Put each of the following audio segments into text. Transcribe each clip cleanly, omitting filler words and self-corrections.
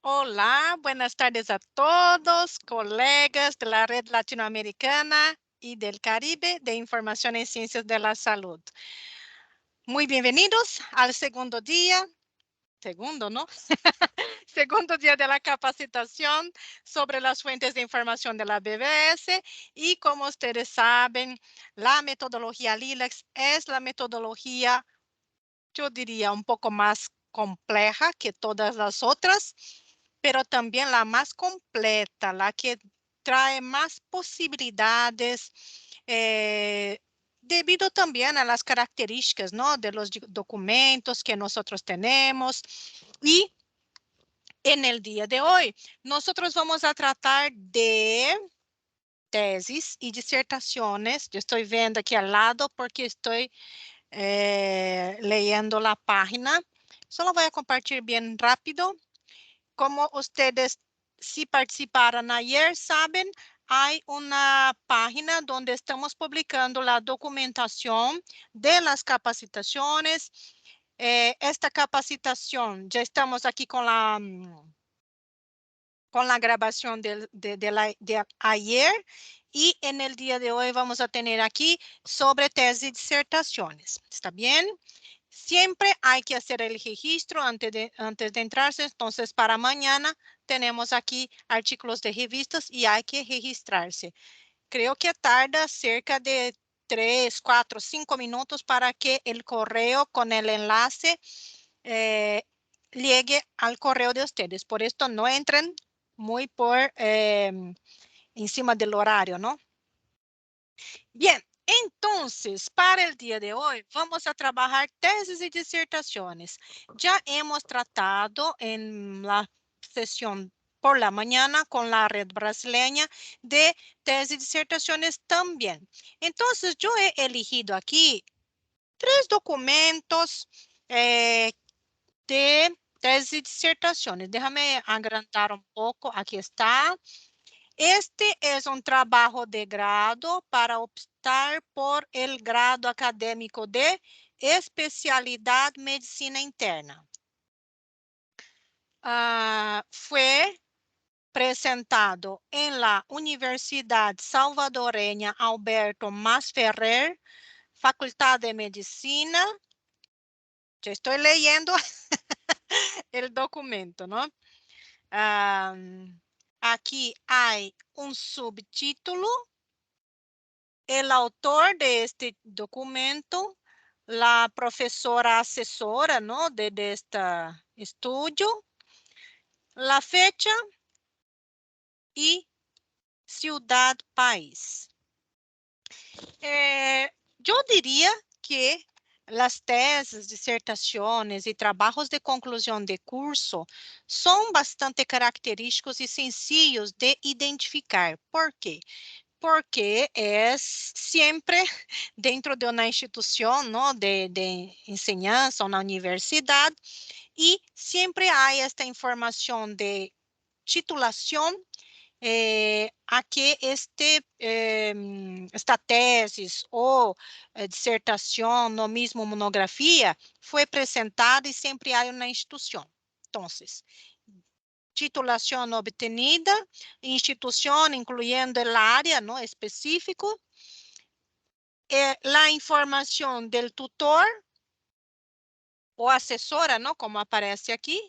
Olá, buenas tardes a todos, colegas de la Red Latinoamericana y del Caribe de Información en Ciencias de la Salud. Muy bienvenidos al segundo día, ¿no? Segundo día de la capacitación sobre las fuentes de información de la BBS y como ustedes saben, la metodología LILAC es la metodología, yo diría, un poco más compleja que todas las otras, pero también la más completa, la que trae más posibilidades, debido también a las características, ¿no?, de los documentos que nosotros tenemos. Y en el día de hoy, nosotros vamos a tratar de tesis y disertaciones. Yo estoy viendo aquí al lado porque estoy leyendo la página. Solo voy a compartir bien rápido. Como ustedes, si participaron ayer, saben, hay una página donde estamos publicando la documentación de las capacitaciones. Esta capacitación, ya estamos aquí con la grabación de ayer, y en el día de hoy vamos a tener aquí sobre tesis y disertaciones. ¿Está bien? Siempre hay que hacer el registro antes de entrarse. Entonces, para mañana tenemos aquí artículos de revistas y hay que registrarse. Creo que tarda cerca de 3, 4, 5 minutos para que el correo con el enlace llegue al correo de ustedes. Por esto no entren muy por encima del horario, ¿no? Bien, entonces, para el día de hoy, vamos a trabajar tesis y disertaciones. Ya hemos tratado en la sesión por la mañana con la red brasileña de tesis y disertaciones también. Entonces, yo he elegido aquí 3 documentos de tesis y disertaciones. Déjame agrandar un poco. Aquí está. Este es un trabajo de grado para optar por el grado académico de especialidad medicina interna. Fue presentado en la Universidad Salvadoreña Alberto Masferrer, Facultad de Medicina. Ya estoy leyendo el documento, ¿no? Aquí hay un subtítulo. El autor de este documento, la profesora asesora, ¿no?, de este estudio, la fecha y ciudad país. Yo diría que las tesis, disertaciones y trabajos de conclusión de curso son bastante característicos y sencillos de identificar. ¿Por qué? Porque es siempre dentro de una institución, ¿no?, de enseñanza, una universidad, y siempre hay esta información de titulación a que esta tesis o disertación o mismo monografía fue presentada y siempre hay una institución. Entonces, titulación obtenida, institución incluyendo el área, ¿no?, específico, la información del tutor o asesora, ¿no?, como aparece aquí.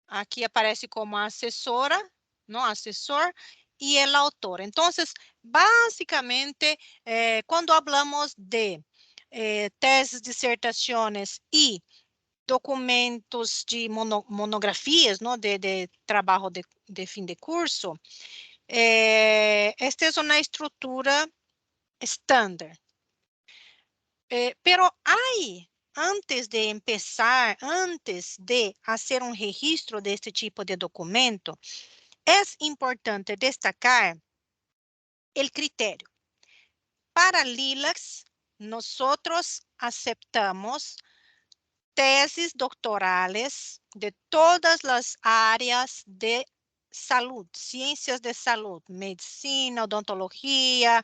Aquí aparece como asesora, ¿no?, asesor, y el autor. Entonces, básicamente, cuando hablamos de tesis, disertaciones y documentos de monografías, ¿no?, de trabajo de fin de curso, esta es una estructura estándar. Pero hay, antes de empezar, antes de hacer un registro de este tipo de documento, es importante destacar el criterio. Para LILAC, nosotros aceptamos tesis doctorales de todas las áreas de salud, ciencias de salud, medicina, odontología,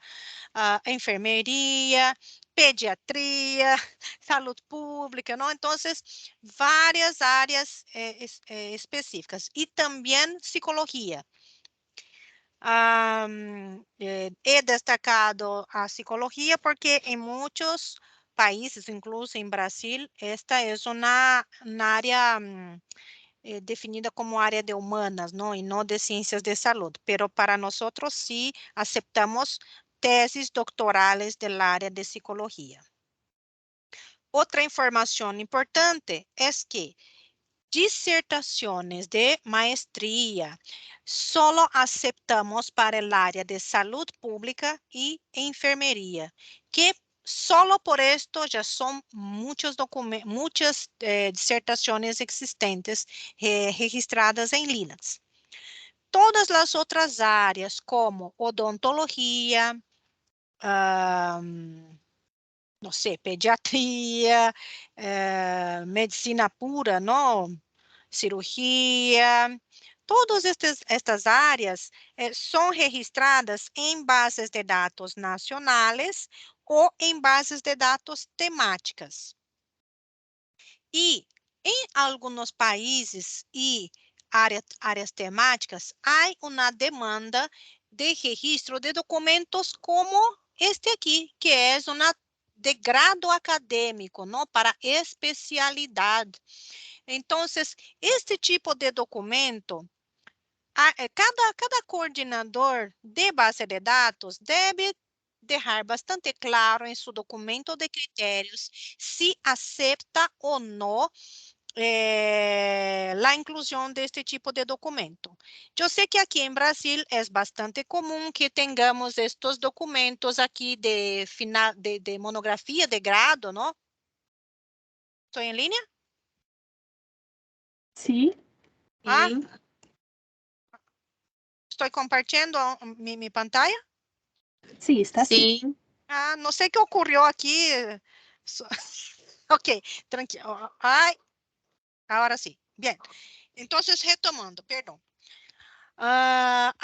enfermería, pediatría, salud pública, ¿no? Entonces, varias áreas específicas y también psicología. He destacado a psicología porque en muchos países, incluso en Brasil, esta es una área definida como área de humanas, ¿no? Y no de ciencias de salud, pero para nosotros sí aceptamos tesis doctorales del área de psicología. Otra información importante es que disertaciones de maestría solo aceptamos para el área de salud pública y enfermería, que solo por esto ya son muchas disertaciones existentes registradas en Linux. Todas las otras áreas, como odontología, no sé, pediatría, medicina pura, ¿no? Cirugía, todas estas áreas son registradas em bases de dados nacionais ou em bases de dados temáticas. E em alguns países e áreas temáticas, há uma demanda de registro de documentos como este aqui, que é uma de grado acadêmico, não para especialidade. Então, este tipo de documento, cada coordenador de base de dados deve deixar bastante claro em seu documento de critérios se aceita ou não a inclusão deste tipo de documento. Eu sei que aqui em Brasil é bastante comum que tenhamos estes documentos aqui de monografia de grado, não? Estou em linha? Sim. Ah, estou compartilhando minha pantalla? Sim, está sim. Ah, não sei o que ocorreu aqui. Ok, tranquilo. Ai, agora sim. Bien. Então, retomando, perdão. Há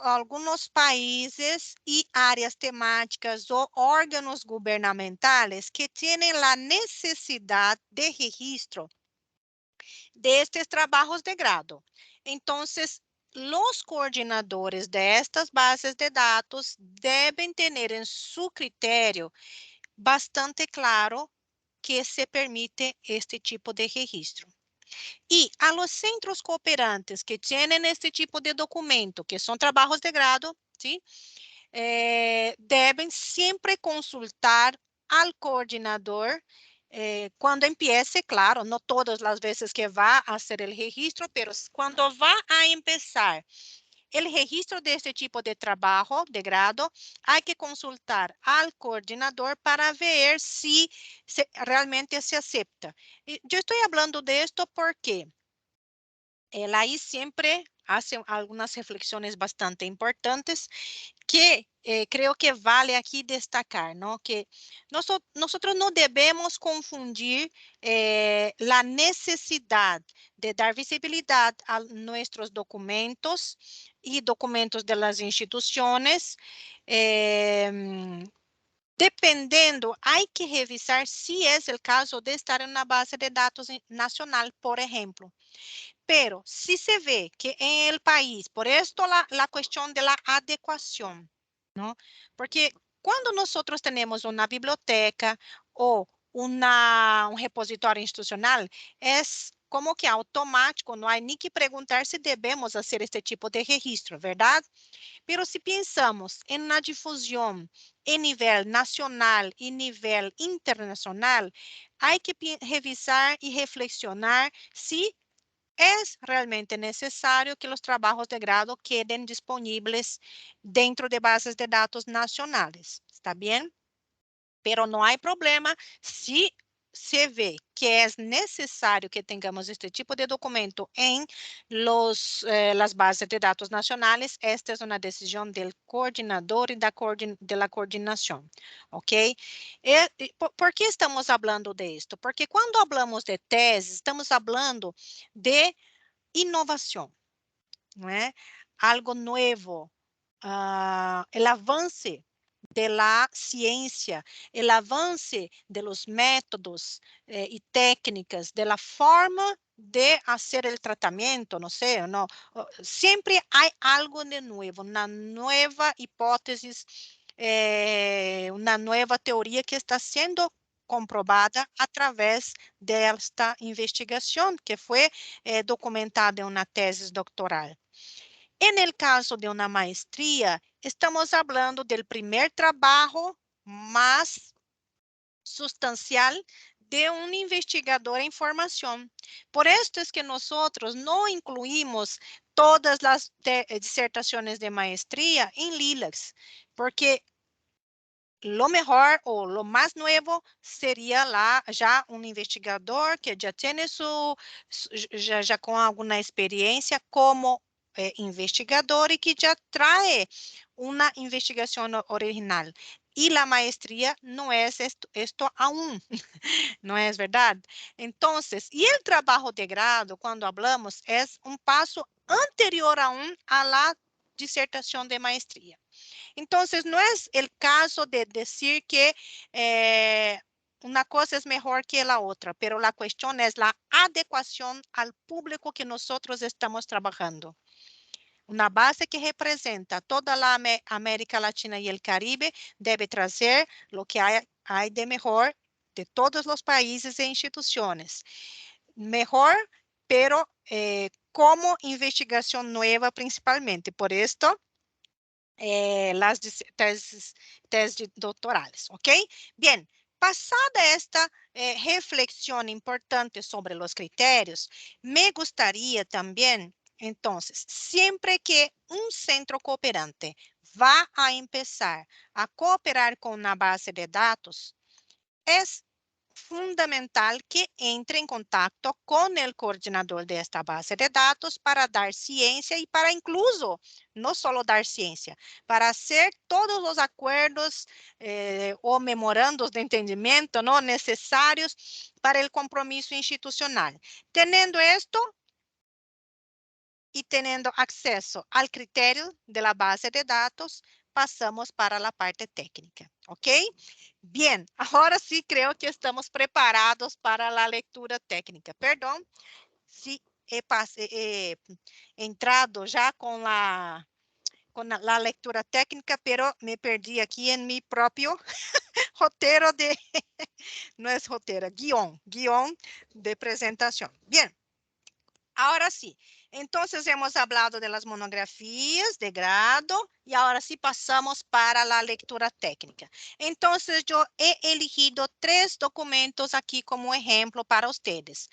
alguns países e áreas temáticas ou órgãos governamentais que têm a necessidade de registro destes trabalhos de grado. Então, os coordenadores destas bases de dados devem ter em seu critério bastante claro que se permite este tipo de registro. E a los centros cooperantes que tienen este tipo de documento, que são trabalhos de grado, ¿sí? Devem sempre consultar al coordenador quando empiece, claro, não todas as vezes que vá a hacer el registro, pero quando vá a empezar el registro de este tipo de trabajo de grado, hay que consultar al coordinador para ver si realmente se acepta. Yo estoy hablando de esto porque él ahí siempre hace algunas reflexiones bastante importantes que creo que vale aqui destacar, ¿no? Que nosotros no debemos confundir la necesidad de dar visibilidad a nuestros documentos y documentos de las instituciones. Dependendo, hay que revisar si es el caso de estar en una base de datos nacional, por ejemplo. Pero si se ve que en el país, por esto la cuestión de la adecuación, ¿no? Porque cuando nosotros tenemos una biblioteca o un repositorio institucional, es como que automático, no hay ni que preguntar si debemos hacer este tipo de registro, ¿verdad? Pero si pensamos en una difusión en nivel nacional y nivel internacional, hay que revisar y reflexionar si es realmente necesario que los trabajos de grado queden disponibles dentro de bases de datos nacionales. ¿Está bien? Pero no hay problema si se ve que es necesario que tengamos este tipo de documento en las bases de datos nacionales. Esta es una decisión del coordinador y de la coordinación. ¿Ok? ¿Por qué estamos hablando de esto? Porque cuando hablamos de tesis, estamos hablando de inovação, não é? Algo novo, el avance de la ciencia, el avance de los métodos y técnicas, de la forma de hacer el tratamiento, no sé, no, siempre hay algo de nuevo, una nueva hipótesis, una nueva teoría que está siendo comprobada a través de esta investigación que fue documentada en una tesis doctoral. En el caso de una maestría, estamos hablando del primer trabajo más sustancial de un investigador en formación. Por esto es que nosotros no incluimos todas las disertaciones de maestría en LILACs, porque lo mejor o lo más nuevo sería ya un investigador que ya tiene ya con alguna experiencia como investigador y que ya trae una investigación original. Y la maestría no es esto aún, ¿no es verdad? Entonces, y el trabajo de grado, cuando hablamos, es un paso anterior aún a la disertación de maestría. Entonces, no es el caso de decir que una cosa es mejor que la otra, pero la cuestión es la adecuación al público que nosotros estamos trabajando. Una base que representa toda la América Latina y el Caribe debe traer lo que hay de mejor de todos los países e instituciones. Mejor, pero como investigación nueva principalmente. Por esto, las tesis doctorales, ¿ok? Bien, pasada esta reflexión importante sobre los criterios, me gustaría también, entonces, siempre que un centro cooperante va a empezar a cooperar con una base de datos, es fundamental que entre en contacto con el coordinador de esta base de datos para dar ciencia y para incluso, no solo dar ciencia, para hacer todos los acuerdos o memorandos de entendimiento ¿no? necesarios para el compromiso institucional. Teniendo esto, y teniendo acceso al criterio de la base de datos, pasamos para la parte técnica, ¿ok? Bien, ahora sí creo que estamos preparados para la lectura técnica. Perdón si he entrado ya con la lectura técnica, pero me perdí aquí en mi propio roteiro de, no es roteiro, guión de presentación. Bien. Ahora sí, entonces hemos hablado de las monografías de grado y ahora sí pasamos para la lectura técnica. Entonces yo he elegido 3 documentos aquí como ejemplo para ustedes.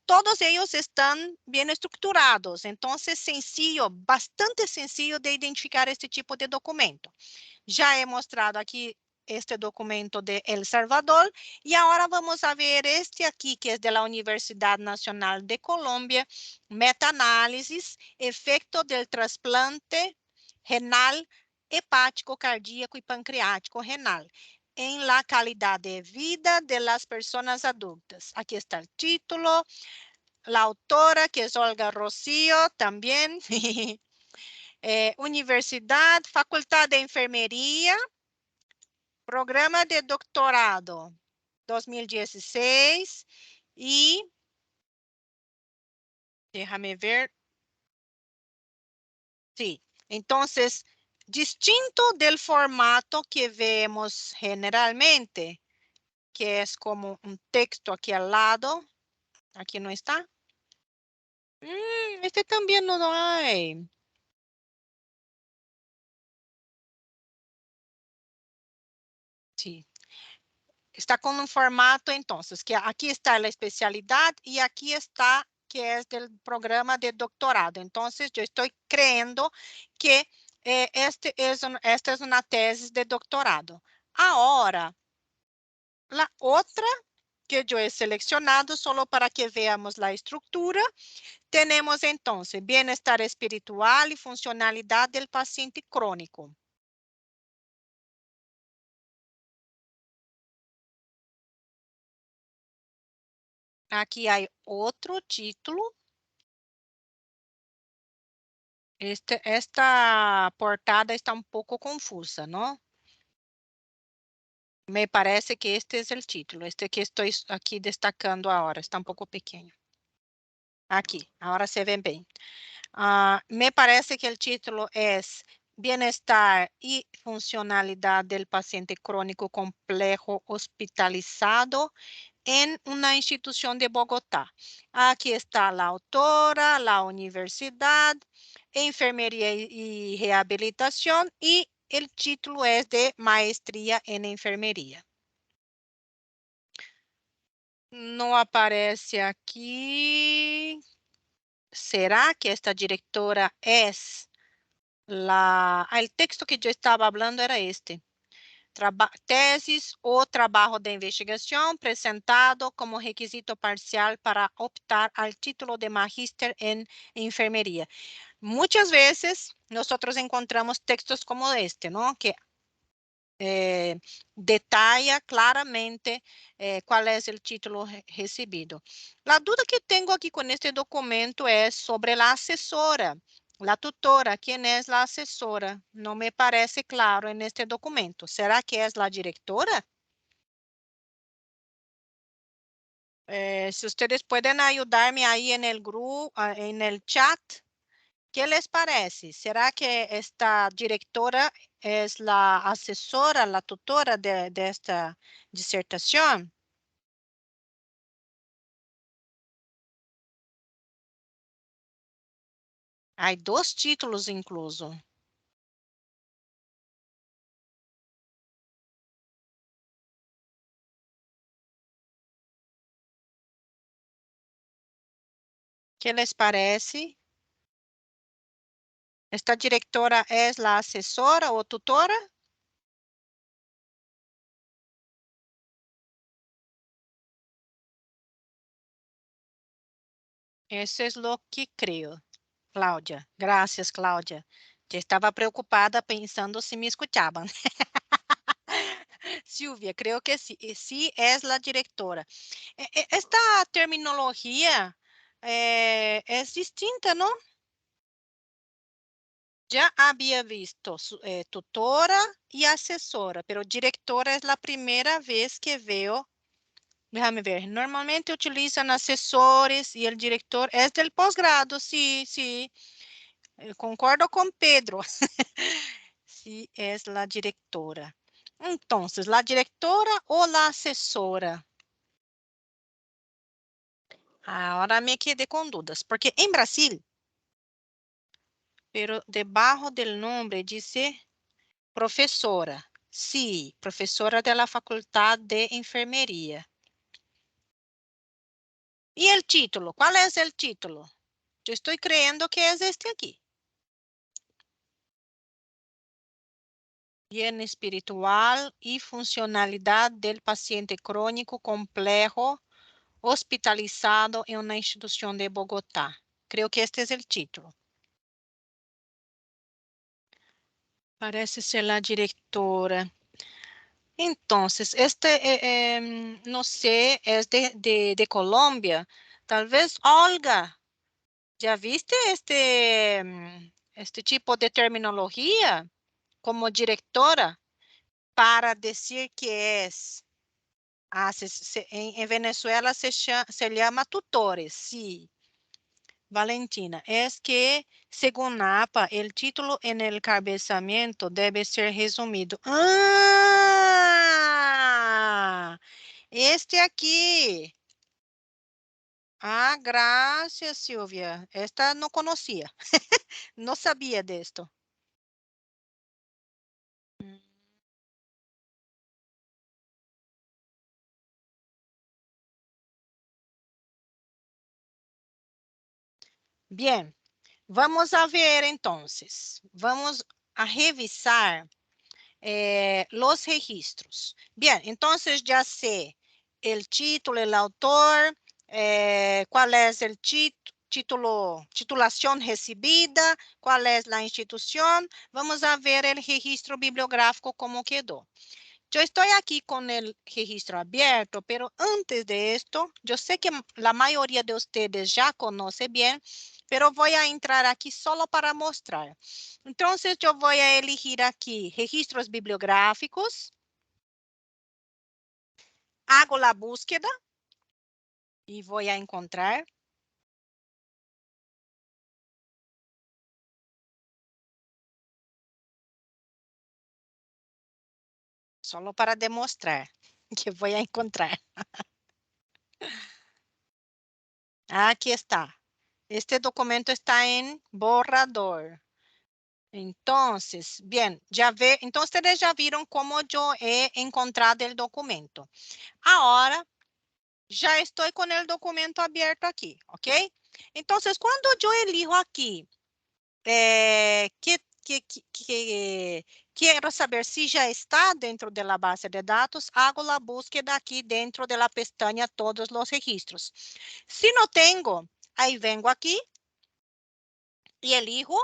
Todos ellos están bien estructurados, entonces sencillo, bastante sencillo de identificar este tipo de documento. Ya he mostrado aquí este documento de El Salvador y ahora vamos a ver este aquí que es de la Universidad Nacional de Colombia, metaanálisis, efecto del trasplante renal, hepático, cardíaco y pancreático renal en la calidad de vida de las personas adultas. Aquí está el título, la autora que es Olga Rocío también. Universidad, Facultad de Enfermería, Programa de Doctorado 2016 y déjame ver. Sí, entonces, distinto del formato que vemos generalmente, que es como un texto aquí al lado. Aquí no está. Este también no lo hay. Sí. Está con un formato, entonces, que aquí está la especialidad y aquí está que es del programa de doctorado. Entonces, yo estoy creyendo que esta es una tesis de doctorado. Ahora, la otra que yo he seleccionado solo para que veamos la estructura, tenemos entonces bienestar espiritual y funcionalidad del paciente crónico. Aquí hay otro título. Esta portada está um pouco confusa, não? Me parece que este es el título, este que estoy aquí destacando ahora, está un poco pequeño. Aquí, ahora se ven bien. Me parece que el título es Bienestar y funcionalidad del paciente crónico complejo hospitalizado en una institución de Bogotá. Aquí está la autora, la universidad, enfermería y rehabilitación, y el título es de maestría en enfermería. No aparece aquí. ¿Será que esta directora es el texto que yo estaba hablando era este? Tesis o trabajo de investigación presentado como requisito parcial para optar al título de magíster en enfermería. Muchas veces nosotros encontramos textos como este, ¿no? Que detalla claramente cuál es el título recibido. La duda que tengo aquí con este documento es sobre la asesora, la tutora. ¿Quién es la asesora? No me parece claro en este documento. ¿Será que es la directora? Si ustedes pueden ayudarme ahí en el grupo, en el chat, ¿qué les parece? ¿Será que esta directora es la asesora, la tutora de esta disertación? Hay dos títulos incluso. ¿Qué les parece? ¿Esta directora es la asesora o tutora? Eso es lo que creo. Cláudia, gracias, Cláudia. Ya estaba preocupada pensando si me escuchaban. Silvia, creo que sí, sí es la directora. Esta terminología es distinta, ¿no? Ya había visto tutora y asesora, pero directora es la primera vez que veo. Déjame ver, normalmente utilizan asesores y el director es del posgrado, sí, sí, concordo con Pedro. Sí, es la directora. Entonces, ¿la directora o la asesora? Ahora me quedé con dudas, porque en Brasil, pero debajo del nombre dice profesora. Sí, profesora de la Facultad de Enfermería. ¿Y el título? ¿Cuál es el título? Yo estoy creyendo que es este aquí. Bien espiritual y funcionalidad del paciente crónico complejo hospitalizado en una institución de Bogotá. Creo que este es el título. Parece ser la directora. Entonces, no sé, es de Colombia. Tal vez Olga. ¿Ya viste este tipo de terminología como directora para decir que es? En Venezuela se llama tutores, sí. Valentina, es que según APA, el título en el cabezamiento debe ser resumido. ¡Ah! Este aquí. Ah, gracias, Silvia. Esta no conocía. No sabía de esto. Mm. Bien, vamos a ver entonces. Vamos a revisar los registros. Bien, entonces ya sé el título, el autor, cuál es el título, titulación recibida, cuál es la institución. Vamos a ver el registro bibliográfico cómo quedó. Yo estoy aquí con el registro abierto, pero antes de esto, yo sé que la mayoría de ustedes ya conoce bien, pero voy a entrar aquí solo para mostrar. Entonces, yo voy a elegir aquí registros bibliográficos. hago la búsqueda y voy a encontrar. Solo para demostrar que voy a encontrar. Aquí está. Este documento está en borrador. Entonces, bien, entonces ustedes ya vieron cómo yo he encontrado el documento. Ahora, ya estoy con el documento abierto aquí, ¿ok? Entonces, cuando yo elijo aquí, quiero saber si ya está dentro de la base de datos, hago la búsqueda aquí dentro de la pestaña todos los registros. Si no tengo, ahí vengo aquí y elijo.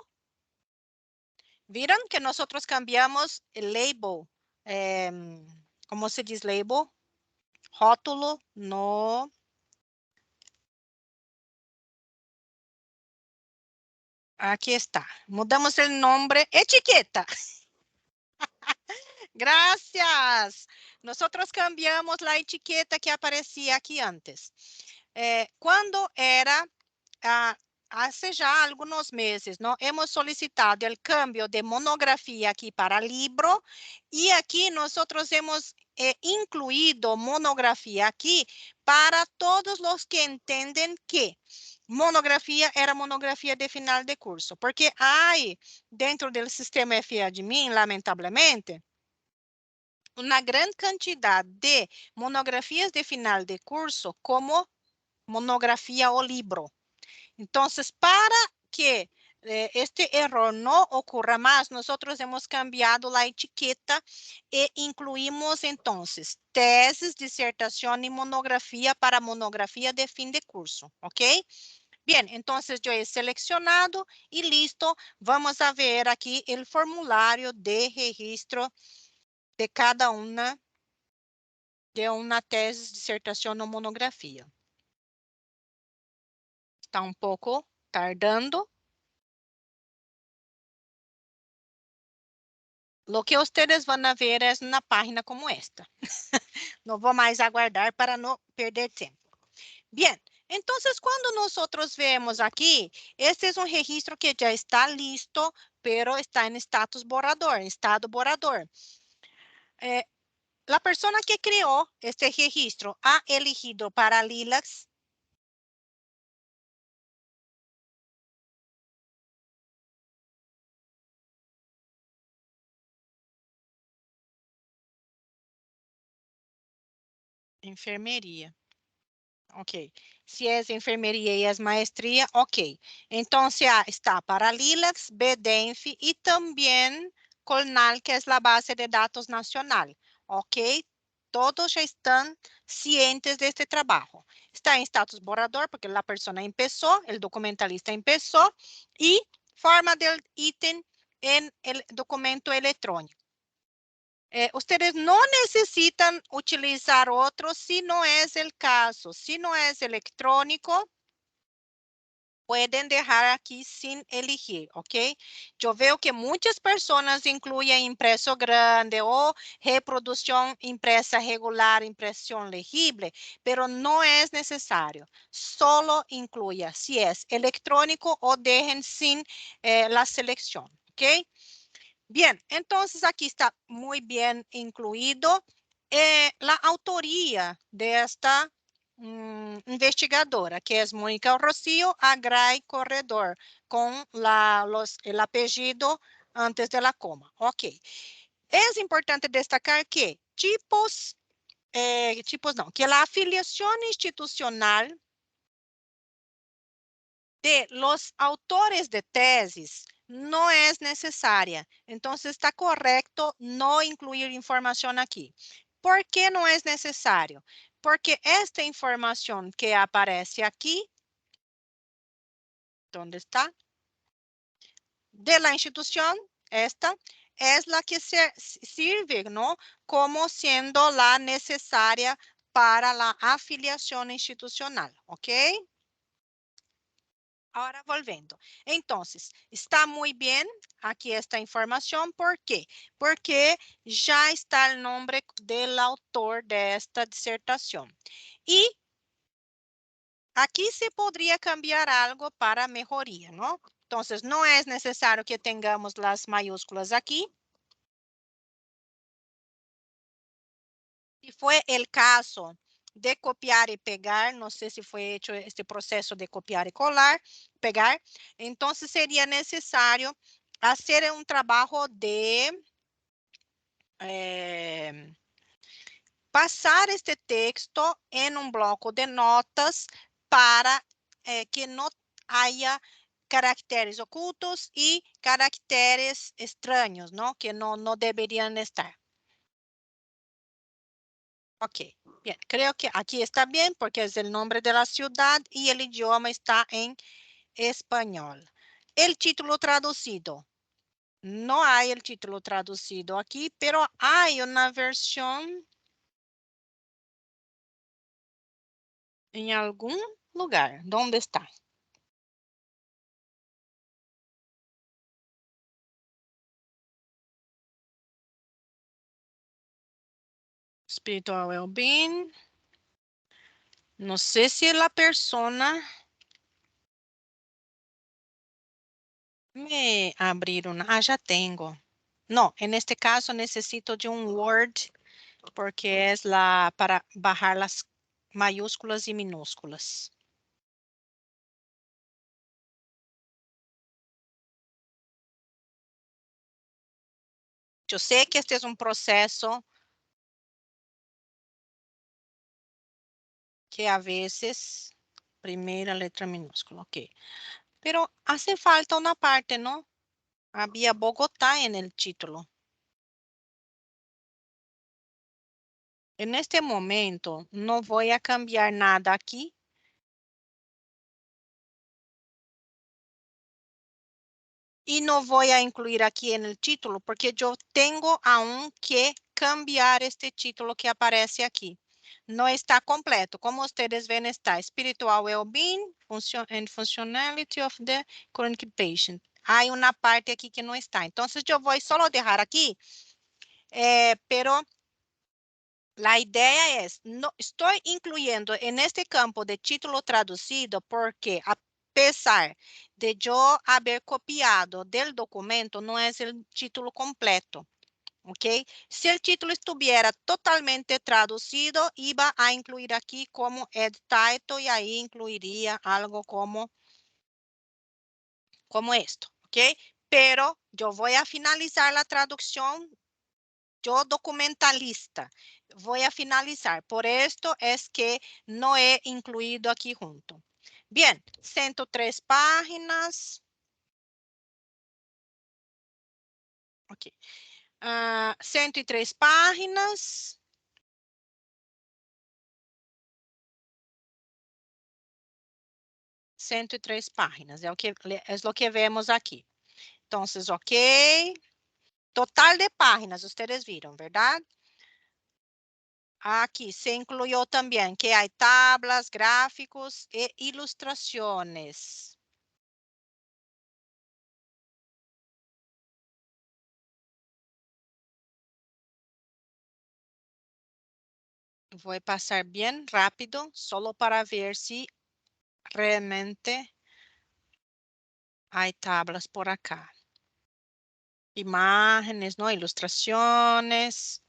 ¿Vieron que nosotros cambiamos el label? ¿Cómo se dice label? Rótulo, no. Aquí está. Mudamos el nombre. Etiqueta. Gracias. Nosotros cambiamos la etiqueta que aparecía aquí antes. Cuando era, hace ya algunos meses, ¿no? Hemos solicitado el cambio de monografía aquí para libro y aquí nosotros hemos incluido monografía aquí para todos los que entienden que monografía era monografía de final de curso, porque hay dentro del sistema FADMIN, lamentavelmente, una gran cantidad de monografías de final de curso como monografía o libro. Entonces, para que este error no ocurra más, nosotros hemos cambiado la etiqueta e incluimos entonces tesis, disertación y monografía para monografía de fin de curso, ¿ok? Bien, entonces yo he seleccionado y listo. Vamos a ver aquí el formulario de registro de cada una de una tesis, disertación o monografía. Está un poco tardando. Lo que ustedes van a ver es una página como esta. No vou mais aguardar para não perder tempo. Bien, entonces cuando nosotros vemos aquí, este es un registro que ya está listo, pero está en status borrador, estado borrador. La persona que creó este registro ha elegido para Lilacs enfermería. Ok. Si es enfermería y es maestría, ok. Entonces está para Lilacs, BDENF y también Colnal, que es la base de datos nacional. Ok. Todos ya están cientes de este trabajo. Está en status borrador porque la persona empezó, el documentalista empezó y forma del ítem en el documento electrónico. Ustedes no necesitan utilizar otro si no es el caso. Si no es electrónico, pueden dejar aquí sin elegir, ¿ok? Yo veo que muchas personas incluyen impreso grande o reproducción impresa regular, impresión legible, pero no es necesario. Solo incluya si es electrónico o dejen sin la selección, ¿ok? Bien, entonces aquí está muy bien incluido la autoría de esta investigadora, que es Mónica Rocío Agray Corredor, con el apellido antes de la coma. Ok. Es importante destacar que que la afiliación institucional de los autores de tesis no es necesaria. Entonces, está correcto no incluir información aquí. ¿Por qué no es necesario? Porque esta información que aparece aquí, ¿dónde está? De la institución, esta es la que sirve, ¿no? Como siendo la necesaria para la afiliación institucional, ¿ok? Ahora volviendo. Entonces, está muy bien aquí esta información. ¿Por qué? Porque ya está el nombre del autor de esta disertación. Y aquí se podría cambiar algo para mejoría, ¿no? Entonces, no es necesario que tengamos las mayúsculas aquí. Si fue el caso de copiar y pegar, no sé si fue hecho este proceso de copiar y pegar, entonces sería necesario hacer un trabajo de pasar este texto en un bloco de notas para que no haya caracteres ocultos y caracteres extraños, ¿no? Que no deberían estar. Ok, bien, creo que aquí está bien porque es el nombre de la ciudad y el idioma está en español. El título traducido. No hay el título traducido aquí, pero hay una versión en algún lugar. ¿Dónde está? Spiritual well-being. No sé si la persona me abrieron. Ah, ya tengo. No, en este caso necesito de un Word porque es para bajar las mayúsculas y minúsculas. Yo sé que este es un proceso que a veces, primera letra minúscula, ok. Pero hace falta una parte, ¿no? Había Bogotá en el título. En este momento no voy a cambiar nada aquí. Y no voy a incluir aquí en el título porque yo tengo aún que cambiar este título que aparece aquí. No está completo. Como ustedes ven, está Spiritual Well-being and Functionality of the Chronic Patient. Hay una parte aquí que no está. Entonces, yo voy solo a dejar aquí. Pero la idea es, no estoy incluyendo en este campo de título traducido porque a pesar de yo haber copiado del documento, no es el título completo. ¿Ok? Si el título estuviera totalmente traducido, iba a incluir aquí como Ed Title y ahí incluiría algo como esto. ¿Ok? Pero yo voy a finalizar la traducción. Yo documentalista, voy a finalizar. Por esto es que no he incluido aquí junto. Bien, 103 páginas. Ok. 103 páginas. Ciento y tres páginas. Es lo que vemos aquí. Entonces, ok. Total de páginas, ustedes vieron, ¿verdad? Aquí se incluyó también que hay tablas, gráficos e ilustraciones. Voy a pasar bien rápido, solo para ver si realmente hay tablas por acá. Imágenes, ¿no? Ilustraciones.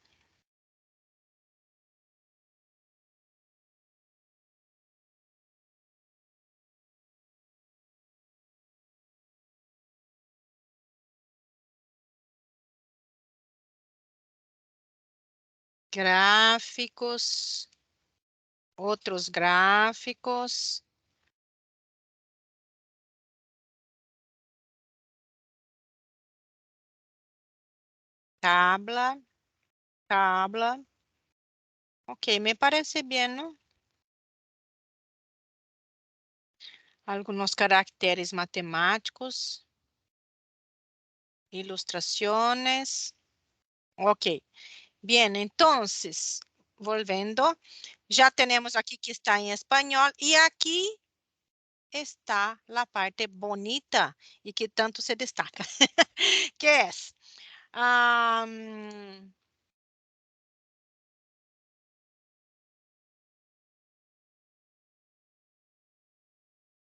Gráficos. Otros gráficos. Tabla. Tabla. Ok, me parece bien, ¿no? Algunos caracteres matemáticos. Ilustraciones. Ok. Bien, entonces, volviendo, ya tenemos aquí que está en español y aquí está la parte bonita y que tanto se destaca. ¿Qué es?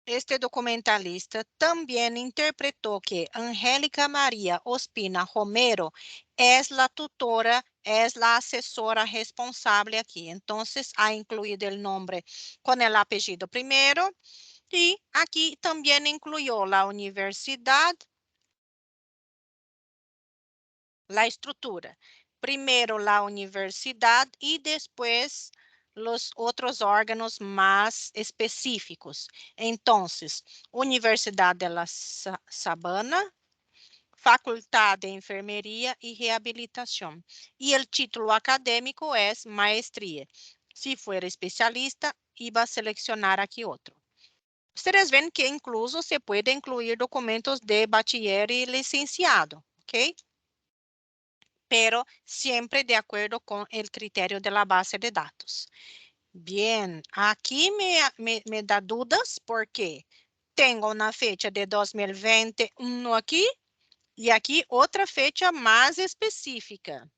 Este documentalista también interpretó que Angélica María Ospina Romero es la tutora, es la asesora responsable aquí. Entonces, ha incluido el nombre con el apellido primero y aquí también incluyó la universidad, la estructura. Primero la universidad y después los otros órganos más específicos. Entonces, Universidad de la Sabana, Facultad de Enfermería y Rehabilitación. Y el título académico es maestría. Si fuera especialista, iba a seleccionar aquí otro. Ustedes ven que incluso se puede incluir documentos de bachiller y licenciado, ¿ok? Pero siempre de acuerdo con el criterio de la base de datos. Bien, aquí me da dudas porque tengo una fecha de 2021 aquí y aquí otra fecha más específica.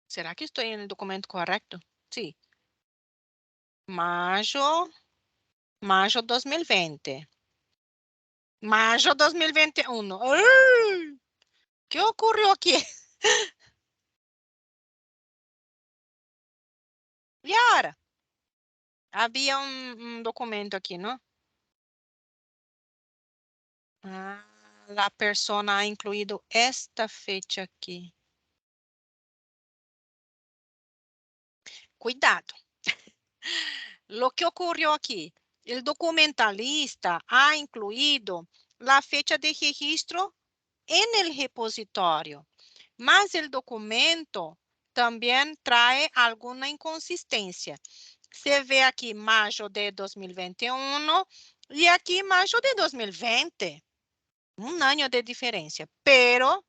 ¿Será que estoy en el documento correcto? Sí. Mayo 2020. Mayo 2021. ¡Ay! ¿Qué ocurrió aquí? Y ahora, había un documento aquí, ¿no? Ah, la persona ha incluido esta fecha aquí. Cuidado. Lo que ocurrió aquí, el documentalista ha incluido la fecha de registro en el repositorio, mas el documento también trae alguna inconsistencia. Se ve aquí mayo de 2021 y aquí mayo de 2020. Un año de diferencia, pero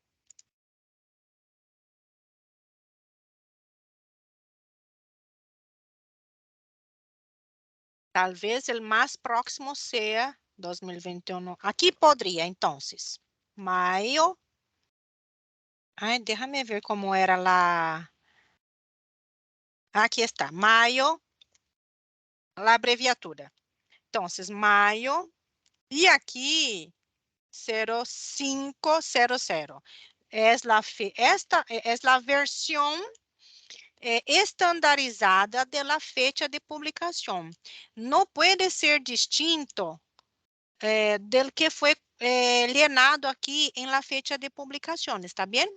tal vez el más próximo sea 2021. Aquí podría, entonces. Mayo. Ay, déjame ver cómo era la... Aquí está, mayo, la abreviatura. Entonces, mayo. Y aquí, 0500. Esta es la versión estandarizada de la fecha de publicación. No puede ser distinto del que fue llenado aquí en la fecha de publicación. ¿Está bien?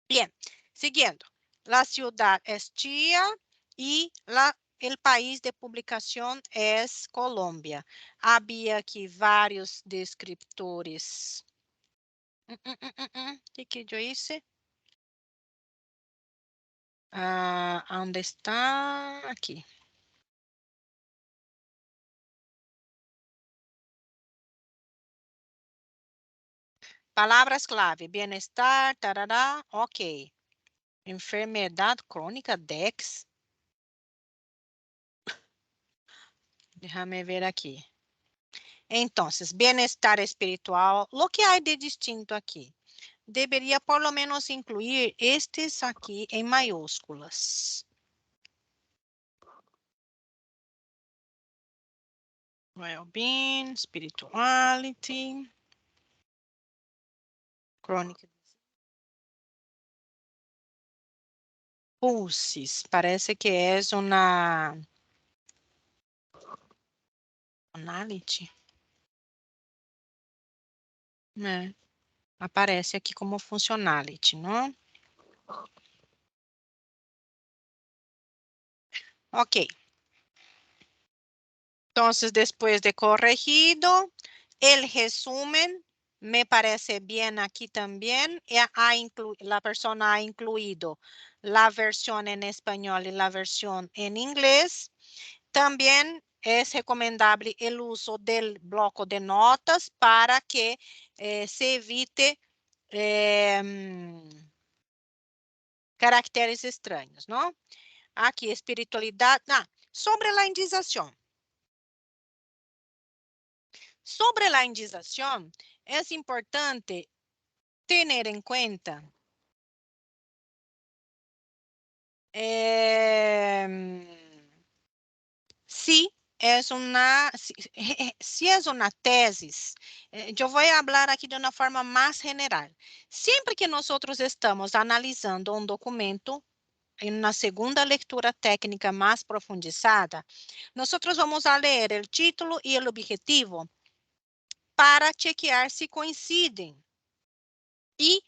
Bien. Siguiendo. La ciudad es Chía y el país de publicación es Colombia. Había aquí varios descriptores. ¿Qué yo hice? ¿Dónde está? Aquí. Palabras clave. Bienestar, tarará. Ok. Enfermedad crónica, DEX. Déjame ver aquí. Entonces, bienestar espiritual. Lo que hay de distinto aquí. Debería por lo menos incluir estes aqui em maiúsculas. Well-being, spirituality, chronic pulses. Parece que é uma anality. É, aparece aqui como functionality, não? Ok. Entonces, después de corregido, el resumen me parece bien aquí también. La persona ha incluido la versión en español y la versión en inglés. También es recomendable el uso del bloco de notas para que se evite caracteres extraños, ¿no? Aquí, espiritualidad. Sobre a indização. Sobre a indização, é importante ter em conta se é uma tesis, eu vou falar aqui de uma forma mais general. Sempre que nós estamos analisando um documento, em uma segunda leitura técnica mais profundizada, nós vamos a ler o título e o objetivo para chequear se coincidem e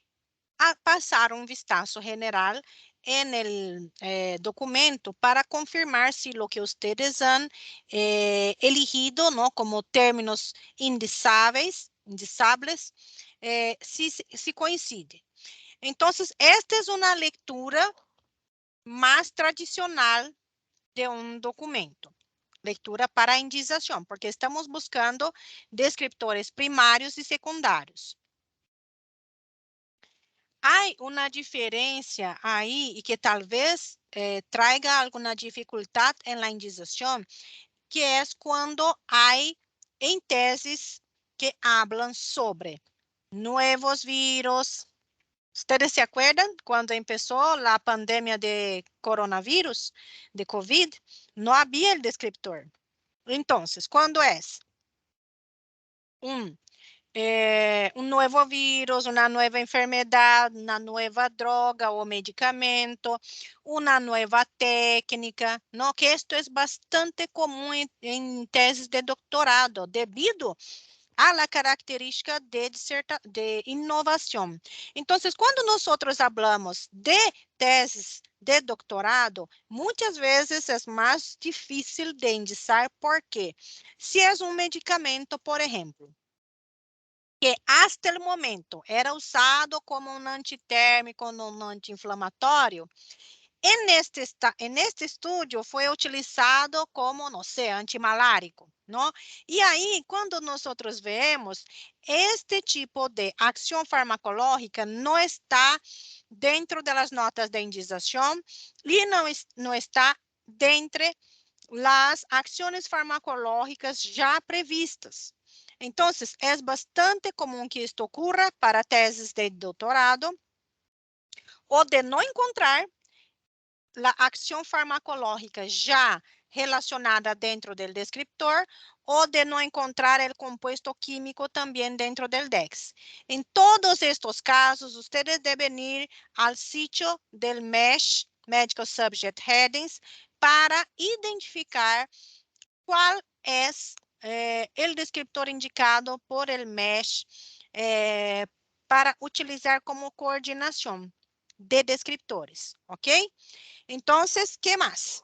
a passar um vistazo general en el documento para confirmar si lo que ustedes han elegido, ¿no? Como términos indizables, si coincide. Entonces, esta es una lectura más tradicional de un documento. Lectura para indização, porque estamos buscando descriptores primários e secundários. Há uma diferença aí e que talvez traga alguma dificuldade na indização, que é quando há em teses que hablam sobre novos vírus. Vocês se acuerdan quando começou a pandemia de coronavírus, de COVID? Não havia o descriptor. Então, quando é um novo vírus, uma nova enfermidade, uma nova droga ou medicamento, uma nova técnica, não? Que isto é bastante comum em teses de doutorado, devido a la característica de inovação. Então, quando nós falamos de teses de doutorado, muitas vezes é mais difícil de indiciar, porque se é um medicamento, por exemplo, que hasta el momento era usado como um antitérmico, um anti-inflamatório, neste estudo foi utilizado como, não sei, antimalárico, não? E aí, quando nós vemos, este tipo de ação farmacológica não está dentro das notas de indicação e não está dentro das ações farmacológicas já previstas. Então, é bastante comum que isto ocorra para teses de doutorado ou de não encontrar a ação farmacológica já relacionada dentro do descriptor ou de não encontrar o composto químico também dentro do DEX. Em todos estes casos, vocês devem ir ao sítio do MESH, Medical Subject Headings, para identificar qual é o descriptor indicado por el MESH para utilizar como coordenação de descriptores, ok? Então, que mais?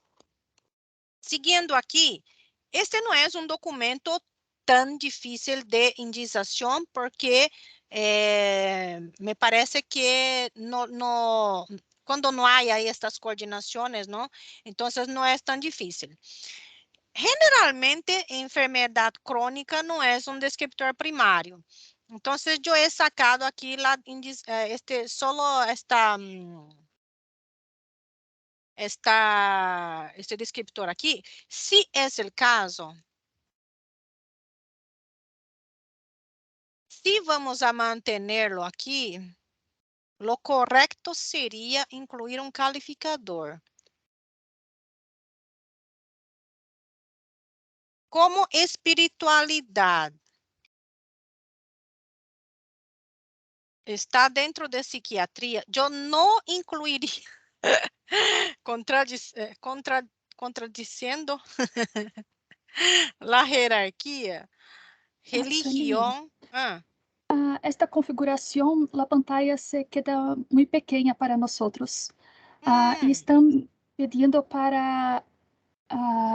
Seguindo aqui, este não é um documento tão difícil de indização, porque me parece que quando não há aí estas coordenações, não? Então, não é tão difícil. Generalmente, enfermedade crônica não é um descriptor primário. Então, eu he sacado aqui solo este descriptor aqui. Se é o caso, se vamos a manter-lo aqui, lo correto seria incluir um calificador. Como espiritualidade está dentro de psiquiatria, eu não incluiria, contradiciendo a hierarquia, religião. Esta configuração, a pantalla se queda muito pequena para nós. E estão pedindo para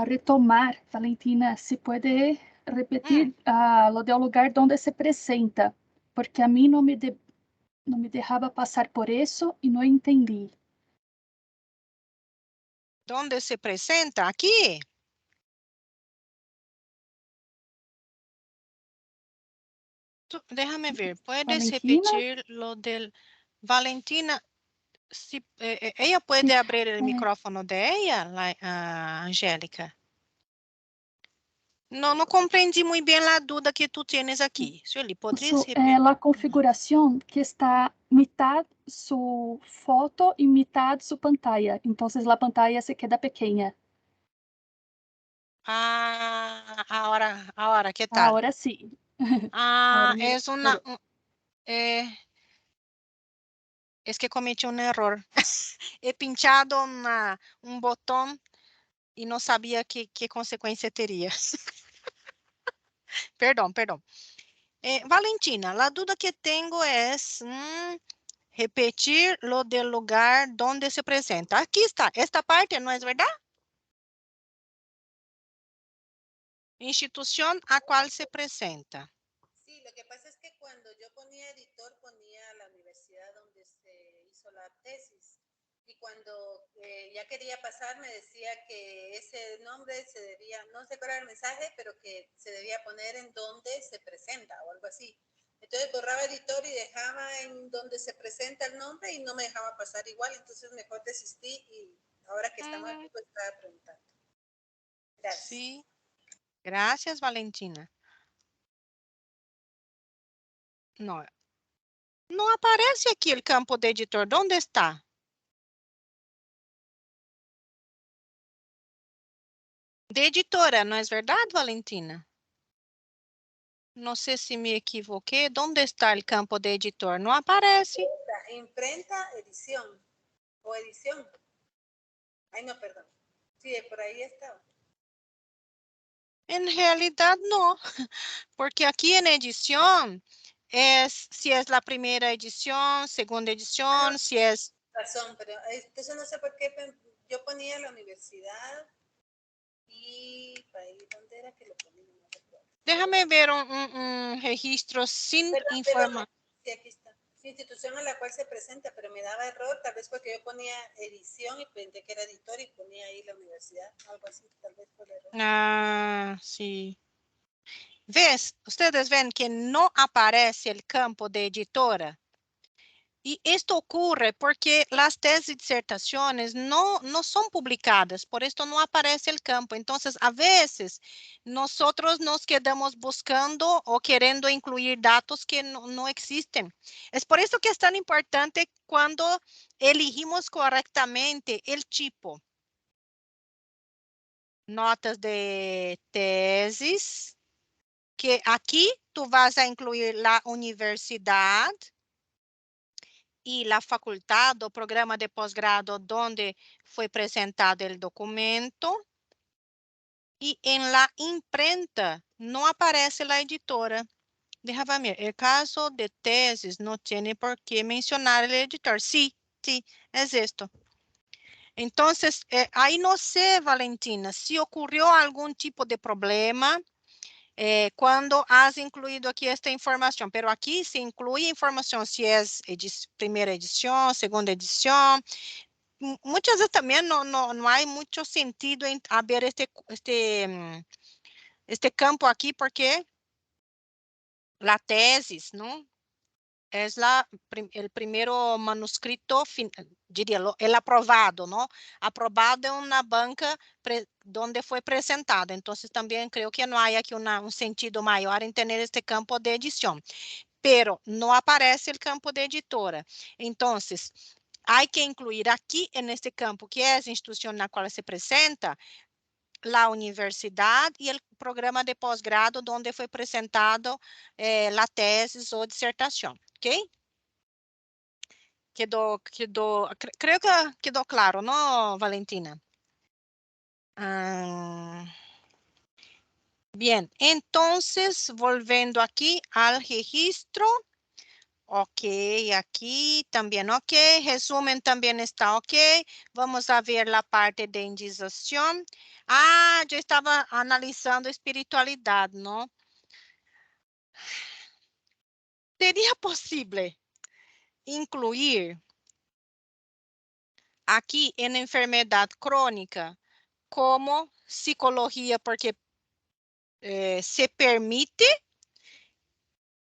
retomar. Valentina, se pode repetir o del lugar onde se apresenta, porque a mim não me deixava passar por isso e não entendi. Onde se apresenta? Aqui? Déjame ver, ¿puedes Valentina? repetir lo del Valentina? Sí, ella puede Sí, abrir el micrófono de ella, Angélica. No compreendi muy bien la duda que tú tienes aquí. Sueli, ¿podrías repetir? la configuración que está mitad su foto y mitad su pantalla. Entonces la pantalla se queda pequeña. Ahora, ¿qué tal? Ahora sí. Ahora Es mejoró. es que cometí un error. He pinchado un botón y no sabía qué consecuencia tenía. Perdón. Valentina, la duda que tengo es repetir lo del lugar donde se presenta. Aquí está, esta parte, ¿no es verdad? Institución a cual se presenta. Sí, lo que pasa es que cuando yo ponía editor, ponía la universidad donde se hizo la tesis. Y cuando ya quería pasar, me decía que ese nombre se debía, no sé cuál era el mensaje, pero que se debía poner en donde se presenta o algo así. Entonces borraba editor y dejaba en donde se presenta el nombre y no me dejaba pasar igual. Entonces mejor desistí y ahora que estamos aquí, pues estaba preguntando. Gracias. Sí, gracias, Valentina. No aparece aquí el campo de editor. ¿Dónde está? De editora, ¿no es verdad, Valentina? No sé si me equivoqué. ¿Dónde está el campo de editor? No aparece. Imprenta, edición o edición. Ay, no, perdón. Sí, por ahí está. En realidad no, porque aquí en edición si es la primera edición, segunda edición, si es... Razón, pero entonces no sé por qué yo ponía la universidad y ahí, ¿dónde era que lo ponía? No recuerdo. Déjame ver un registro sin información. Sí, aquí está. Sí, institución a la cual se presenta, pero me daba error, tal vez porque yo ponía edición y pensé que era editor y ponía ahí la universidad, algo así, tal vez por error. Sí. Ustedes ven que no aparece el campo de editora. Y esto ocurre porque las tesis y disertaciones no son publicadas, por esto no aparece el campo. Entonces, a veces, nosotros nos quedamos buscando o queriendo incluir datos que no existen. Es por eso que es tan importante cuando elegimos correctamente el tipo. Notas de tesis, que aquí tú vas a incluir la universidad y la facultad o programa de posgrado donde fue presentado el documento. Y en la imprenta no aparece la editora. Déjame ver, el caso de tesis no tiene por qué mencionar el editor. Sí, es esto. Entonces, ahí no sé, Valentina, si ocurrió algún tipo de problema cuando has incluido aquí esta información, pero aquí se incluye información si es primera edición, segunda edición. Muchas veces también no hay mucho sentido en haber este campo aquí porque la tesis, ¿no? Es el primero manuscrito, diría, el aprobado, ¿no? Aprobado en una banca donde fue presentado. Entonces, también creo que no hay aquí un sentido mayor en tener este campo de edición. Pero no aparece el campo de editora. Entonces, hay que incluir aquí en este campo, que es la institución en la cual se presenta, la universidad y el programa de posgrado donde fue presentado la tesis o disertación. ¿Ok? Creo que quedó claro, ¿no, Valentina? Bien, entonces, volviendo aquí al registro. Ok, aquí también ok, resumen también está ok. Vamos a ver la parte de indización. Yo estaba analizando espiritualidad, ¿no? ¿Sería posible incluir aquí en enfermedad crónica como psicología porque se permite?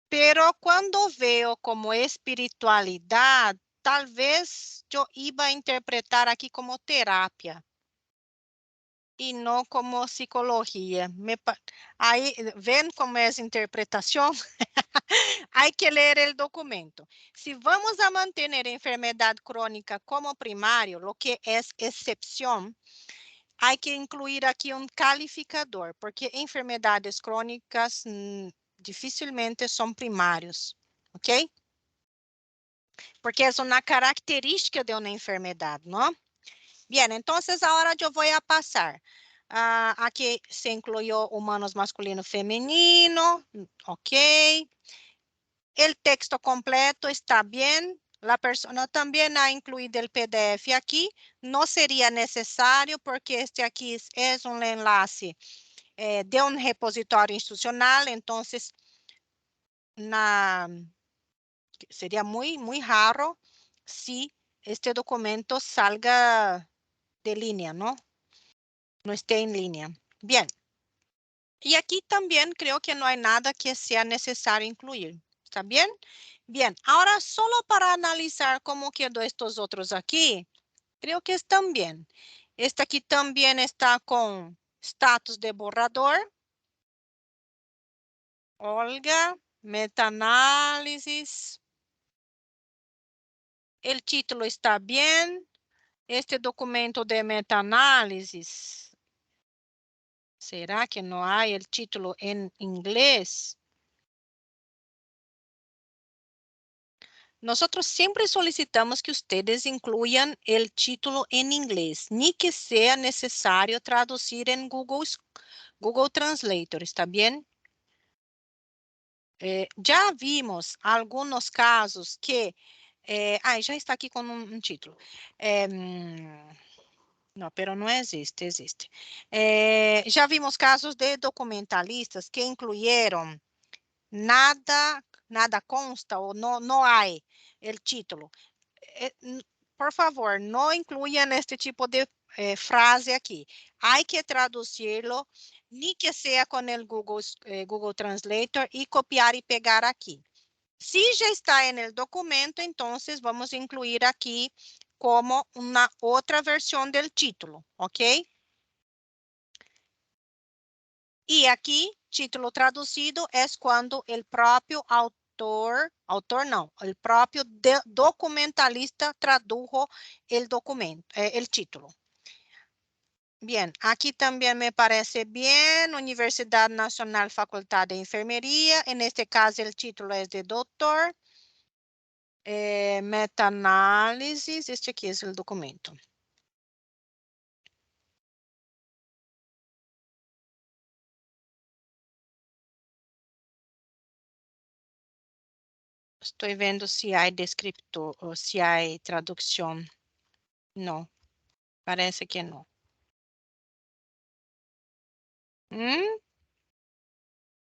Pero cuando veo como espiritualidad, tal vez yo iba a interpretar aquí como terapia y no como psicología. Ahí, ¿ven cómo es interpretación? Hay que leer el documento. Si vamos a mantener enfermedad crónica como primario, lo que es excepción, hay que incluir aquí un calificador, porque enfermedades crónicas dificilmente son primarios, ¿ok? Porque es una característica de una enfermedad, ¿no? Bien, entonces ahora yo voy a pasar. Aquí se incluyó humanos masculino femenino, ok. El texto completo está bien. La persona también ha incluido el PDF aquí. No sería necesario porque este aquí es un enlace de un repositorio institucional, entonces sería muy raro si este documento salga de línea, ¿no? No esté en línea. Bien. Y aquí también creo que no hay nada que sea necesario incluir. ¿Está bien? Bien, ahora solo para analizar cómo quedó estos otros aquí, creo que están bien. Este aquí también está con status de borrador. Olga, metaanálisis. El título está bien. Este documento de metaanálisis, ¿será que no hay el título en inglés? Nosotros siempre solicitamos que ustedes incluyan el título en inglés, ni que sea necesario traducir en Google Translator, ¿está bien? Ya vimos algunos casos que... ya está aquí con un título. No, pero no existe, existe. Ya vimos casos de documentalistas que incluyeron nada consta o no hay el título. Por favor, no incluyan este tipo de frase aquí. Hay que traducirlo, ni que sea con el Google Translator y copiar y pegar aquí. Si ya está en el documento, entonces vamos a incluir aquí como una otra versión del título, ¿ok? Y aquí, título traducido es cuando el propio autor no, el propio documentalista tradujo el documento, el título. Bien, aquí también me parece bien, Universidad Nacional Facultad de Enfermería, en este caso el título es de doctor. Metaanálisis, este aquí es el documento. Estoy viendo si hay descriptor o si hay traducción. No, parece que no.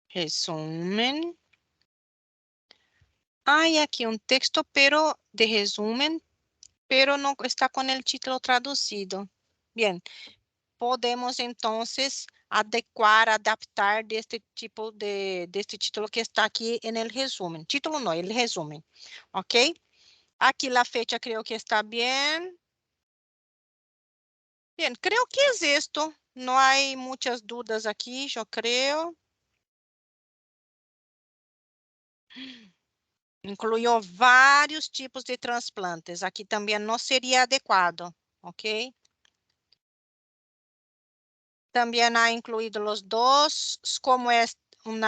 Resumen. Hay aquí un texto, pero de resumen, pero no está con el título traducido. Bien, podemos entonces adecuar, adaptar de este tipo de este título que está aquí en el resumen. Título no, el resumen. ¿Ok? Aquí la fecha creo que está bien. Bien, creo que es esto. No hay muchas dudas aquí, yo creo. Incluyó vários tipos de trasplantes. Aqui também não seria adequado, ok? Também há incluído os dois, como é um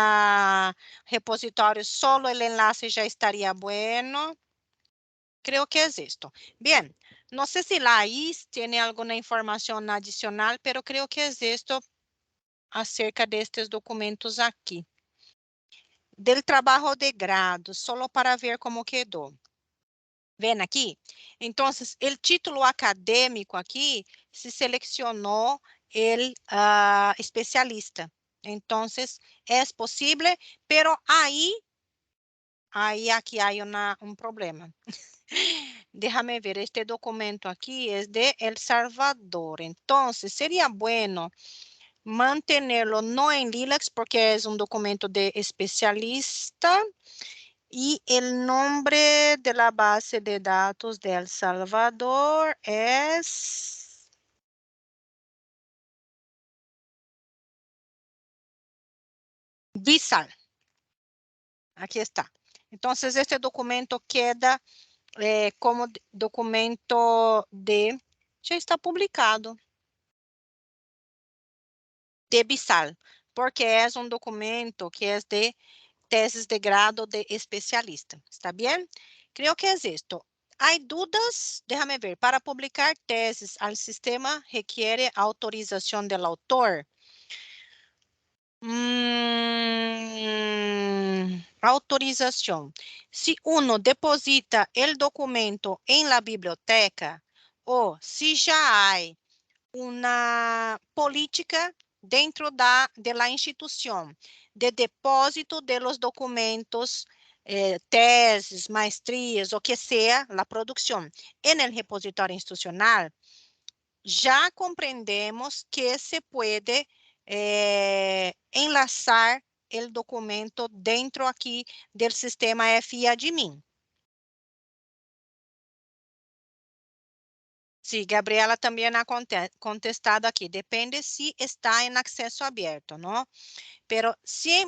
repositório, solo o enlace já estaria bueno. Creo que es esto. Bien, no sé si Laís tiene alguna información adicional, pero creo que es esto acerca de estes documentos aqui. Del trabalho de grado, solo para ver como quedou. Ven aqui? Então, o título acadêmico aqui se selecionou el especialista. Então, é possível, pero aí aqui há um problema. Déjame ver, este documento aqui é de El Salvador. Então, seria bueno mantenerlo no en Lilacs porque es un documento de especialista Y el nombre de la base de datos de El Salvador es... Visal. Aquí está. Entonces, este documento queda como documento de... Ya está publicado. De Visal, porque es un documento que es de tesis de grado de especialista. ¿Está bien? Creo que es esto. ¿Hay dudas? Déjame ver. Para publicar tesis al sistema requiere autorización del autor. Autorización. Si uno deposita el documento en la biblioteca o si ya hay una política dentro de la institución de depósito de los documentos, tesis, maestrías, o que sea, la producción en el repositorio institucional, ya comprendemos que se puede enlazar el documento dentro aquí del sistema FI-admin. Sí, Gabriela también ha contestado aquí. Depende si está en acceso abierto, ¿no? Pero si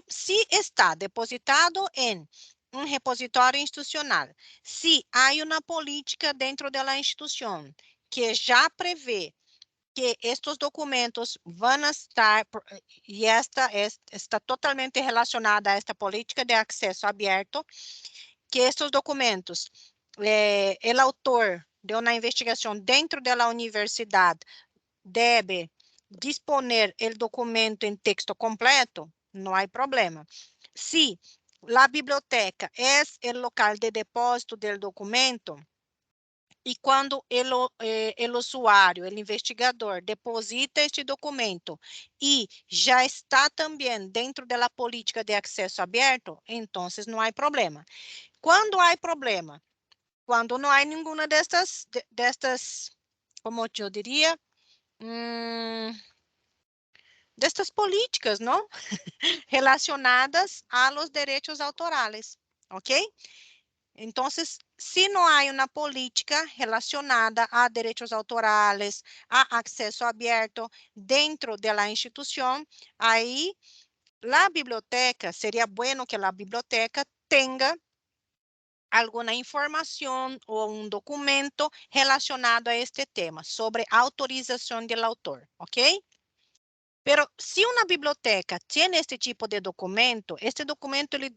está depositado en un repositorio institucional, si hay una política dentro de la institución que ya prevé que estos documentos van a estar, y esta está totalmente relacionada a esta política de acceso abierto, que estos documentos, el autor de una investigación dentro de la universidad debe disponer el documento en texto completo, no hay problema. Si la biblioteca es el local de depósito del documento, e quando el usuário, el investigador, deposita este documento e já está também dentro da política de acesso aberto, então não há problema. Quando há problema? Quando não há nenhuma destas, como eu diria, destas políticas, não? Relacionadas a los derechos autorales, ¿ok? Entonces, si no hay una política relacionada a derechos autorales, a acceso abierto dentro de la institución, ahí la biblioteca, sería bueno que la biblioteca tenga alguna información o un documento relacionado a este tema, sobre autorización del autor, ¿ok? Pero si una biblioteca tiene este tipo de documento, este documento ele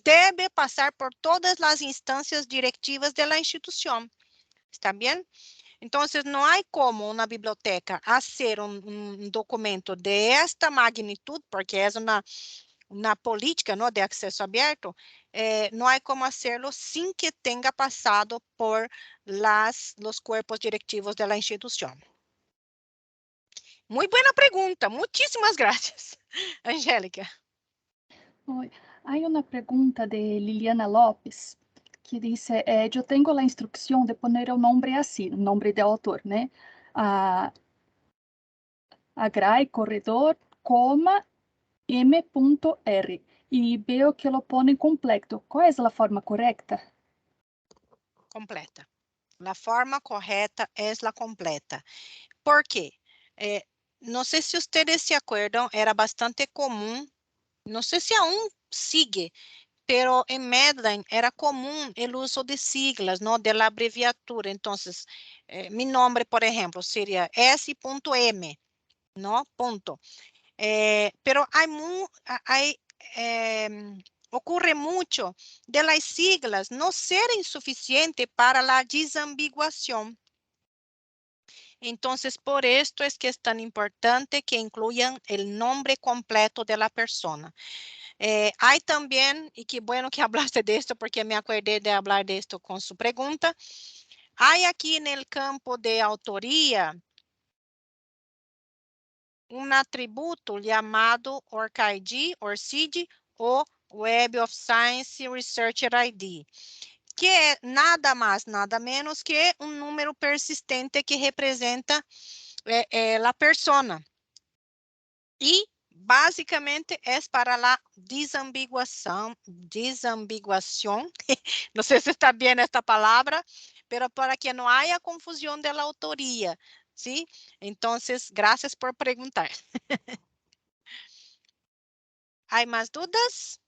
debe passar por todas as instâncias diretivas da instituição. ¿Está bem? Então, não há como uma biblioteca fazer um documento de esta magnitude, porque é uma política, ¿no?, de acesso aberto, não há como hacerlo sem que tenha passado por los cuerpos directivos da instituição. Muito boa pergunta, muitíssimas graças, Angélica. Hay una pregunta de Liliana López que dice, yo tengo la instrucción de poner el nombre así, el nombre de autor, ¿no? Agray Corredor, coma, M.R. Y veo que lo pone completo. ¿Cuál es la forma correcta? Completa. La forma correta es la completa. ¿Por qué? No sé si ustedes se acuerdan, era bastante común, no sé si aún sigue, pero en Medline era común el uso de siglas, ¿no? De la abreviatura. Entonces, mi nombre, por ejemplo, sería S.M, ¿no? Punto. Pero ocurre mucho de las siglas no serem suficientes para la desambiguación. Entonces, por esto es que es tan importante que incluyan el nombre completo de la persona. Hay también, y qué bueno que hablaste de esto porque me acordé de hablar de esto con su pregunta, hay aquí en el campo de autoría un atributo llamado ORCID, o Web of Science Researcher ID, que é nada mais, nada menos que um número persistente que representa a persona. E básicamente es para la desambiguación, no sé si está bien esta palabra, pero para que no haya confusión de la autoría, ¿sí? Entonces, gracias por preguntar. ¿Hay más dudas?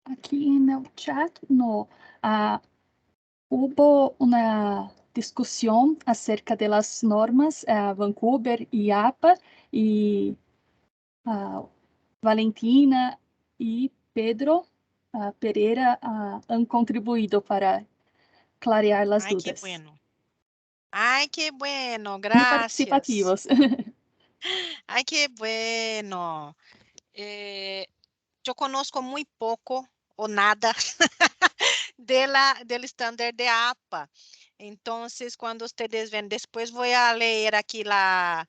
Aquí en el chat no. Hubo una discusión acerca de las normas Vancouver y APA y Valentina y Pedro Pereira han contribuido para clarear las Ay, qué dudas. bueno. Ay, qué bueno, Muy gracias. participativos. Ay, qué bueno. Yo conozco muy poco o nada del estándar de APA. Entonces, cuando ustedes ven, después voy a leer aquí la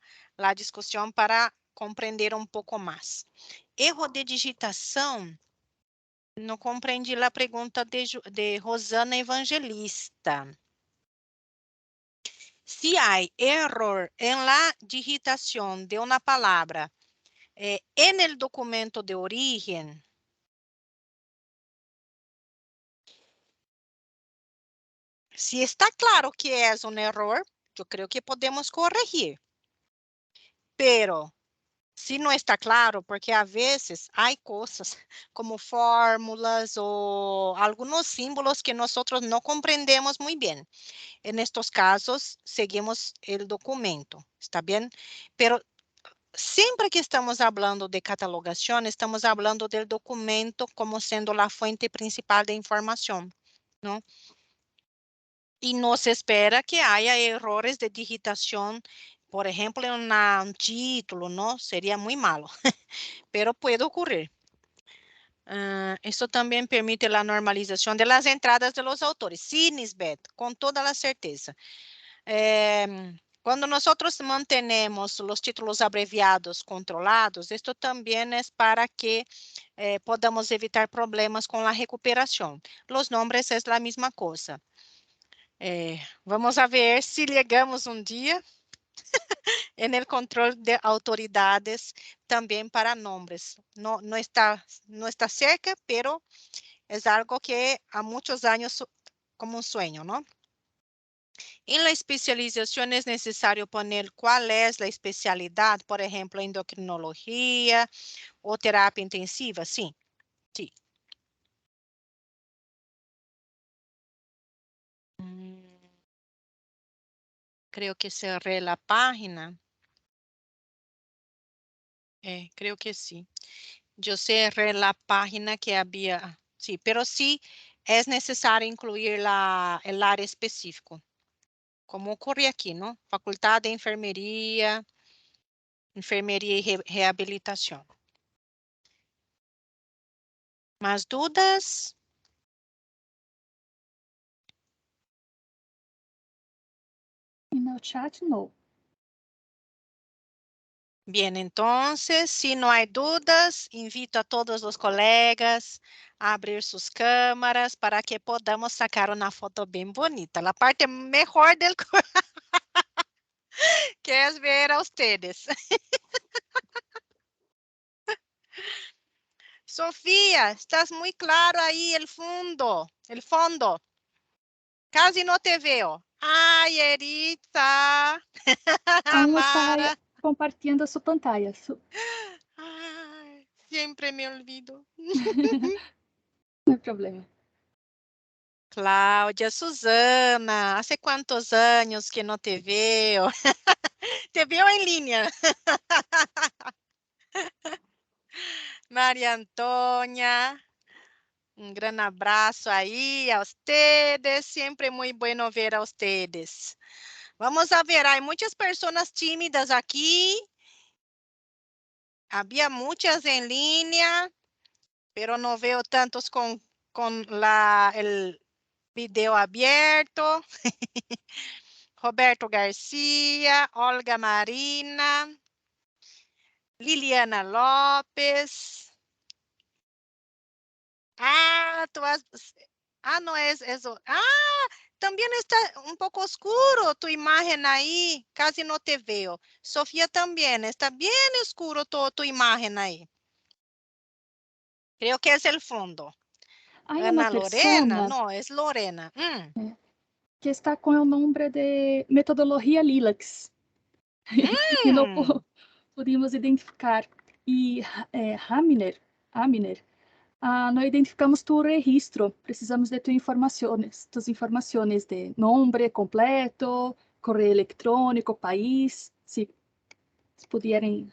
discusión para compreender un poco más. Erro de digitação, não compreendi a pergunta de Rosana Evangelista. Si hay error en la digitación de una palabra en el documento de origen, si está claro que es un error, yo creo que podemos corregir. Pero si no está claro, porque a veces hay cosas como fórmulas o algunos símbolos que nosotros no comprendemos muy bien. En estos casos, seguimos el documento, ¿está bien? Pero siempre que estamos hablando de catalogación, estamos hablando del documento como siendo la fuente principal de información, ¿no? Y no se espera que haya errores de digitación, por ejemplo, en un título, ¿no? Sería muy malo, pero puede ocurrir. Esto también permite la normalización de las entradas de los autores. Sí, Nisbet, con toda la certeza. Cuando nosotros mantenemos los títulos abreviados controlados, esto también es para que podamos evitar problemas con la recuperación. Los nombres es la misma cosa. Vamos a ver si llegamos un día en el control de autoridades también para nombres. No está cerca, pero es algo que a muchos años como un sueño, ¿no? En la especialización es necesario poner cuál es la especialidad, por ejemplo, endocrinología o terapia intensiva. Sí, sí. Creo que cerré la página. Creo que sí. Yo cerré la página que había, sí, pero sí es necesario incluir el área específico, como ocurre aquí, ¿no? Facultad de Enfermería y Reabilitación. ¿Más dudas? En el chat no. Bien, entonces, si no hay dudas, invito a todos los colegas a abrir sus cámaras para que podamos sacar una foto bien bonita. La parte mejor del que es ver a ustedes. Sofía, estás muy claro ahí el fondo, Casi no te veo. Ay, Eritza. Aún Mara. está compartiendo su pantalla. Ay, siempre me olvido. No hay problema. Cláudia, Susana, ¿hace cuántos años que no te veo? Te veo en línea. María Antonia, un gran abrazo ahí a ustedes. Siempre muy bueno ver a ustedes. Vamos a ver, hay muchas personas tímidas aquí. Había muchas en línea, pero no veo tantos con el video abierto. Roberto García, Olga Marina, Liliana López. Ah, Ah, no es eso. Ah, también está un poco oscuro tu imagen ahí. Casi no te veo. Sofía también. Está bien oscuro todo tu imagen ahí. Creo que es el fondo. Hay una Ana Lorena. persona No, es Lorena. que está con el nombre de Metodología Lilacs y no Mm. pudimos identificar. Y Haminer, no identificamos tu registro. Precisamos de tus informaciones de nombre completo, correo electrónico, país. Si pudieran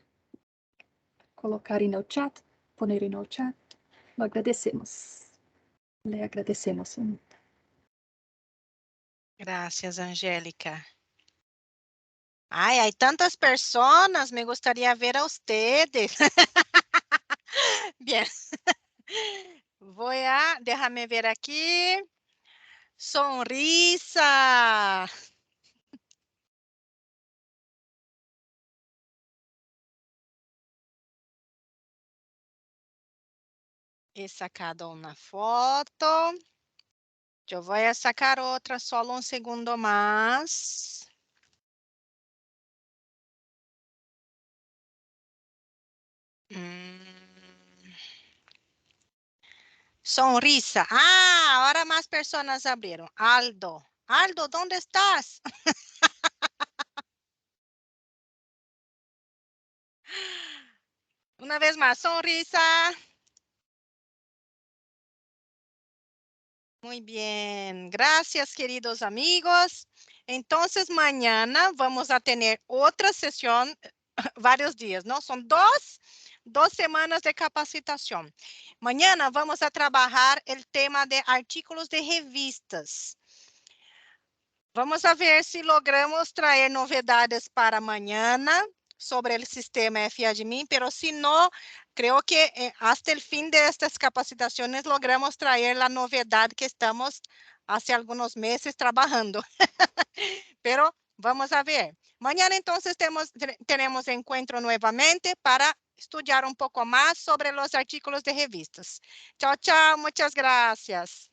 colocar en el chat, poner en el chat, lo agradecemos. Le agradecemos. Gracias, Angélica. Ay, hay tantas personas. Me gustaría ver a ustedes. Bien. Déjame ver aquí. Sonrisa. He sacado una foto. Yo voy a sacar otra, solo un segundo más. Sonrisa. Ah, ahora más personas abrieron. Aldo. Aldo, ¿dónde estás? Una vez más, sonrisa. Muy bien, gracias queridos amigos. Entonces mañana vamos a tener otra sesión, varios días, ¿no? Son dos semanas de capacitación. Mañana vamos a trabajar el tema de artículos de revistas. Vamos a ver si logramos traer novedades para mañana sobre el sistema FADMIN, pero si no, creo que hasta el fin de estas capacitaciones logramos traer la novedad que estamos hace algunos meses trabajando. Pero vamos a ver. Mañana entonces tenemos encuentro nuevamente para estudiar un poco más sobre los artículos de revistas. Chao, chao, muchas gracias.